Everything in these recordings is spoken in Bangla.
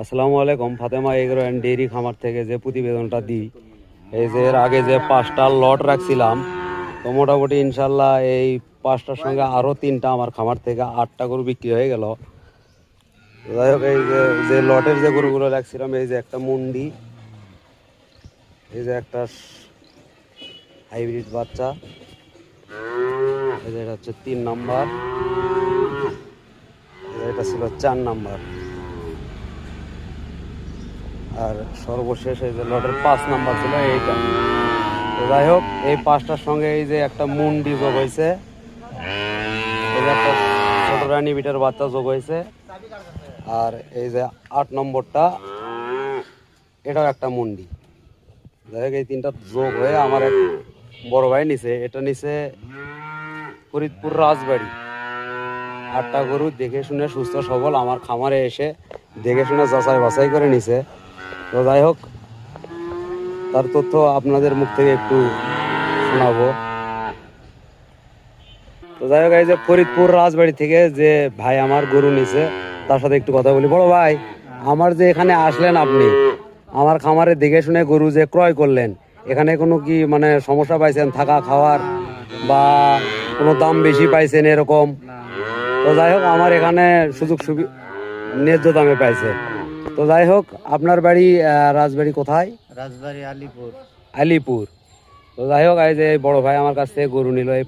আসসালামু আলাইকুম। ফাতেমা এগ্রো অ্যান্ড ডেইরি খামার থেকে যে প্রতিবেদনটা দিই, এই যে এর আগে যে 5টা লট রাখছিলাম, তো মোটামুটি ইনশাল্লাহ এই 5টার সঙ্গে আরও 3টা আমার খামার থেকে 8টা গরু বিক্রি হয়ে গেল। যাই হোক, এই যে যে লটের যে গরুগুলো রাখছিলাম, এই যে একটা মুন্ডি, এই যে একটা হাইব্রিড বাচ্চা, এই যে এটা হচ্ছে 3 নাম্বার, এটা ছিল 4 নাম্বার, আর সর্বশেষ এই যে লটের 5 নাম্বার ছিল এইটা। তো যাই হোক, এই 5টার সঙ্গে এই যে একটা মুন্ডি যোগ হয়েছে, এই যে একটা ছোট রানী বিটের বাচ্চা যোগ হয়েছে, আর এই যে 8 নম্বরটা, এটাও একটা মুন্ডি। যাই হোক, এই 3টা যোগ হয়ে আমার এক বড় ভাই নিছে, এটা নিছে ফরিদপুর রাজবাড়ি। 8টা গরু দেখে শুনে সুস্থ সবল আমার খামারে এসে দেখে শুনে যাচাই বাছাই করে নিছে। তো যাই হোক, তার তথ্য আপনাদের মুখ থেকে একটু শোনাবো। তো যাই হোক, এই যে ফরিদপুর রাজবাড়ি থেকে যে ভাই আমার গরু নিছে, তার সাথে একটু কথা বলি। বড় ভাই, আমার যে এখানে আসলেন আপনি, আমার খামারে দেখে শুনে গরু যে ক্রয় করলেন, এখানে কোনো কি মানে সমস্যা পাইছেন থাকা খাওয়ার, বা কোনো দাম বেশি পাইছেন এরকম? তো যাই হোক, আমার এখানে সুযোগ সুবিধা ন্যায্য দামে পাইছে। তো যাই হোক, আপনার বাড়ি রাজবাড়ি কোথায়? রাজবাড়ি আলিপুর। আলিপুর। তো যাই হোক, এই যে এই বড় ভাই আমার কাছ থেকে গরু নিল, এই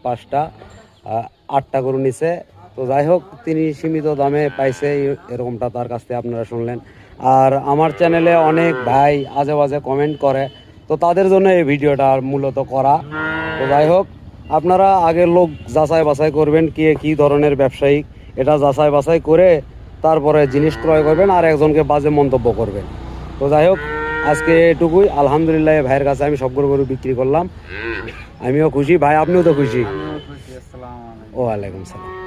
8টা গরু নিছে। তো যাই হোক, তিনি সীমিত দামে পাইছে, এরকমটা তার কাছ থেকে আপনারা শুনলেন। আর আমার চ্যানেলে অনেক ভাই আজে বাজে কমেন্ট করে, তো তাদের জন্য এই ভিডিওটা মূলত করা। তো যাই হোক, আপনারা আগে লোক যাচাই বাছাই করবেন, কে কী ধরনের ব্যবসায়িক, এটা যাচাই বাছাই করে তারপরে জিনিস ক্রয় করবেন, আর একজনকে বাজে মন্তব্য করবেন। তো যাই হোক, আজকে এটুকুই। আলহামদুলিল্লাহ, ভাইয়ের কাছে আমি সব গরু বিক্রি করলাম, আমিও খুশি। ভাই, আপনিও তো খুশি? আমিও খুশি। আসসালামু আলাইকুম। ওয়ালাইকুম সালাম।